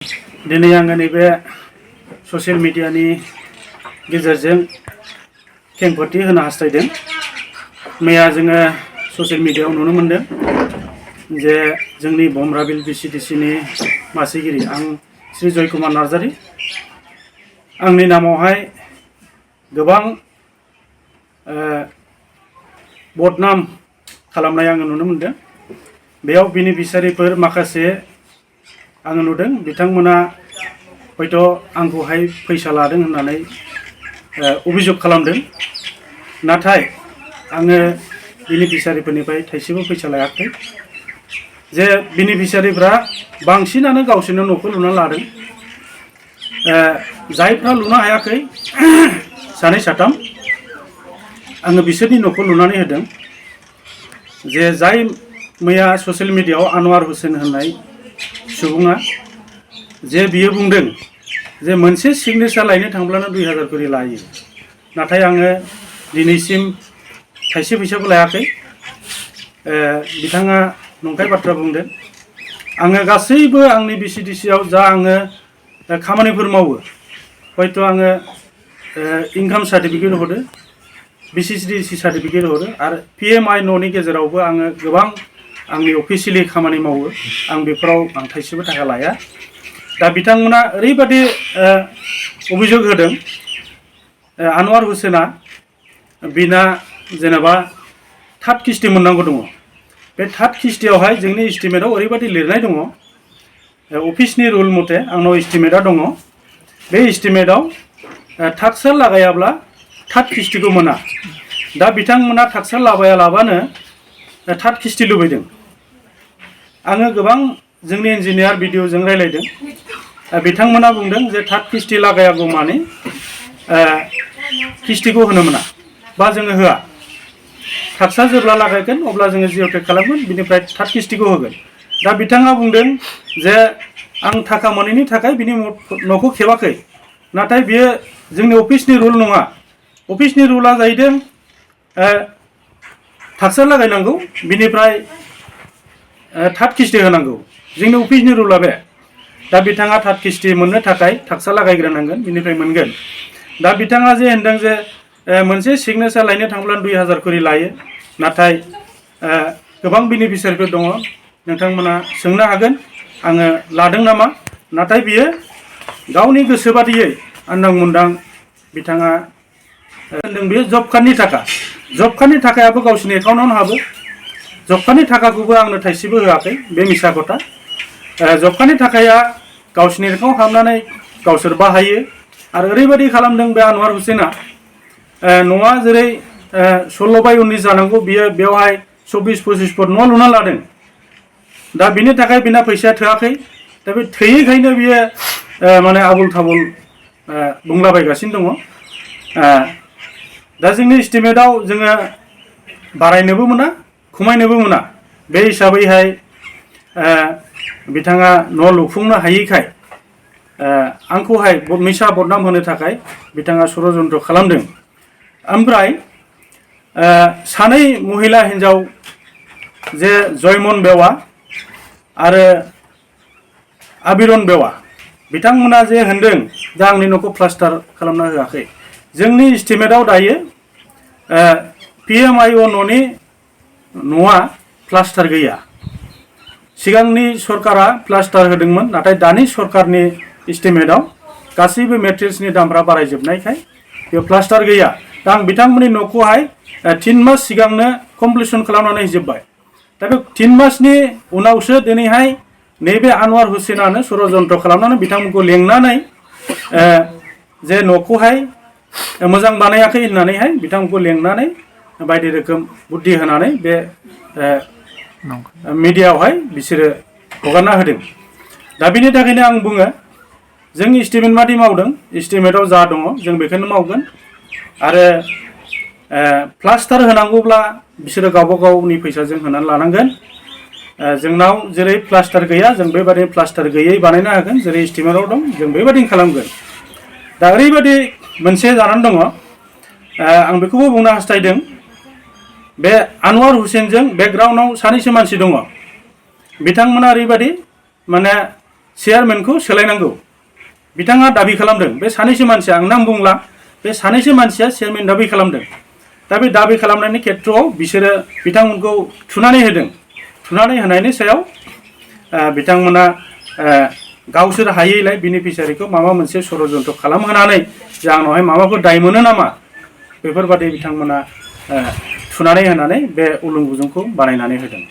दिनै आङो नैबे ससियेल मिडियानि गेजेरजों खेंफोरथि होनो हास्थायदों। मैया जोङो ससियेल मिडियायाव नुनो मोनदों जे जोंनि बमब्राबिल BCDCनि मासिगिरि आं श्री जयकुमार नार्जारी आंनि नामावहाय गोबां बदनाम खालामनाय आङो नुनो मोनदों। बेयाव बेनिफिसियारिफोर माखासे आङो नुदों बिथांमोना हयथ' आंखौहाय फैसा लादों होननानै अभियोग खालामदों। नाथाय आङो बेनिफिसियारिफोरनिफ्राय थाइसेबो फैसा लायाखै। जे बेनिफिसियारिफ्रा बांसिनानो गावसोरनो न'खौ लुना लादों। जायफ्रा लुनो हायाखै सानै साथाम आङो बिसोरनि न'खौ लुनानै होदों। जे जाय मैया ससियेल मिडियायाव आनवार हुसेन होननाय सुबुङा जे बियो बुंदों जे मोनसे सिगनेचार लायनो थांब्लानो 2000 करि लायो। नाथाय आङो दिनैसिम थाइसे फैसाबो लायाखै। बिथाङा नंखाय बाथ्रा बुंदों। आङो गासैबो आंनि BCDCआव जा आङो खामानिफोर मावो हयथ' आङो इनकाम सार्टिफिकेट हरो, BCDC सार्टिफिकेट हरो आरो PMI न'नि गेजेरावबो आङो गोबां आंनि अफिसियेलि खामानि मावो। आं बेफोराव आं थाइसेबो थाखा लाया। दा बिथांमोना ओरैबादि अभियोग होदों आनवार हुसेना बिना जेनेबा थार्ड किस्ति मोननांगौ दङ। बे थार्ड किस्तियावहाय जोंनि एस्टिमेटआव ओरैबादि लिरनाय दङ अफिसनि रुल मथे आंनाव एस्टिमेटआ दङ। बे एस्टिमेटआव थाक्सा लागायाब्ला थार्ड किस्तिखौ मोना। दा बिथांमोना थाक्सा लाबायालाबानो थार्ड किस्ति लुबैदों। आङो गोबां जोंनि इन्जिनियार BDOजों रायलायदों। बिथांमोना बुंदों जे थार्ड किस्ति लागायागौ माने किस्तिखौ होनो मोना बा जोङो होआ। थाक्सा जेब्ला लागायगोन अब्ला जोङो जिअ'टेक खालामगोन, बिनिफ्राय थार्ड किस्तिखौ होगोन। दा बिथाङा बुंदों जे आं थाखा मोनैनि थाखाय बिनि न'खौ खेबाखै। नाथाय बियो जोंनि अफिसनि रुल नङा। अफिसनि रुला जाहैदों थाक्सा लागायनांगौ बिनिफ्राय थार्ड किस्ति होनांगौ। जोंनि अफिसनि रुला बे। दा बिथाङा थार्ड किस्ति मोननो थाखाय थाक्सा लागायग्रोनांगोन बिनिफ्राय मोनगोन। दा बिथाङा जे होनदों जे मोनसे सिगनेचार लायनो थांब्ला 2000 करि लायो। नाथाय गोबां बेनिफिसियारिफोर दङ। नोंथांमोना सोंनो हागोन आङो लादों नामा। नाथाय बियो गावनि गोसो बादियै आन्दां मुन्दां बिथाङा होनदों बेयो जब कार्डनि थाखा। जब कार्डनि थाखायाबो गावसिनि एकाउन्टआवनो हाबो। जब कार्डनि थाखाखौबो आंनो थाइसेबो होआखै। बे मिसा खोथा। जब कार्डनि थाखाया गावसिनि एकाउन्टआव हाबनानै गावसोर बाहायो। आरो ओरैबायदि खालामदों बे आनवार हुसेना न'आ जेरै 16/19 जानांगौ बियो बेवहाय 24-25 फुट न' लुना लादों। दा बिनि थाखाय बिना फैसाया थोआखै। दा बे थोयैखायनो बियो माने आबुल थाबुल बुंलाबायगासिनो दङ। दा जोंनि एस्टिमेटआव जोङो बारायनोबो मोना खमायनोबो मोना। बे हिसाबैहाय बिथाङा न' लुफुंनो हायैखाय आंखौहाय मिसा बदनाम होनो थाखाय बिथाङा षड़यन्त्र खालामदों। ओमफ्राय सानै महिला हिन्जाव जे जयमन बेवा आरो आबिरन बेवा बिथांमोना जे होनदों दा आंनि न'खौ प्लास्टार खालामना होआखै। जोंनि एस्टिमेटआव दायो PMIO न'नि न'आ प्लास्टार गैया। सिगांनि सरकारा प्लास्टार होदोंमोन। नाथाय दानि सरकारनि एस्टिमेटआव गासैबो मेटेरियल्सनि दामफ्रा बारायजोबनायखाय बेयाव प्लास्टार गैया। दा आं बिथांमोननि न'खौहाय 3 मास सिगांनो कमप्लिसन खालामनानै होजोब्बाय। दा बे 3 मासनि उनावसो दिनैहाय नैबे आनवार हुसेनानो षड़यन्त्र खालामनानै बिथांमोनखौ लेंनानै जे न'खौहाय मोजां बानायाखै होननानैहाय बिथांमोनखौ लेंनानै बायदि रोखोम बुद्धि होनानै बे मिडियायावहाय बिसोरो हगारना होदों। दा बिनि थाखायनो आं बुङो जों एस्टिमेट बादि मावदों। एस्टिमेटआव जा दङ जों बेखौनो मावगोन। आरो प्लास्टार होनांगौब्ला बिसोरो गावबा गावनि फैसाजों होनानै लानांगोन। जोंनाव जेरै प्लास्टार गैया जों बेबादिनो प्लास्टार गैयै बानायना होगोन। जेरै एस्टिमेटआव दं जों बेबादिनो खालामगोन। दा ओरैबायदि मोनसे जानानै दङ आं बेखौबो बुंनो हास्थायदों बे आनवार हुसेनजों बेकग्राउन्डआव सानैसो मानसि दङ। बिथांमोना ओरैबायदि माने चेयारमेनखौ सोलायनांगौ बिथाङा दाबि खालामदों। बे सानैसो मानसिया आं नाम बुंला, बे सानैसो मानसिया चेयारमेन दाबि खालामदों। दा बे दाबि खालामनायनि खेथ्रआव बिसोरो बिथांमोनखौ थुनानै होदों। थुनानै होनायनि सायाव बिथांमोना गावसोर हायैलाय बेनिफिसियारिखौ माबा मोनसे षड़यन्त्र खालामहोनानै जे आंनावहाय माबाफोर दाय मोनो नामा बेफोरबादि बिथांमोना थुनानै होनानै बे उलुं गुजुंखौ बानायनानै होदों।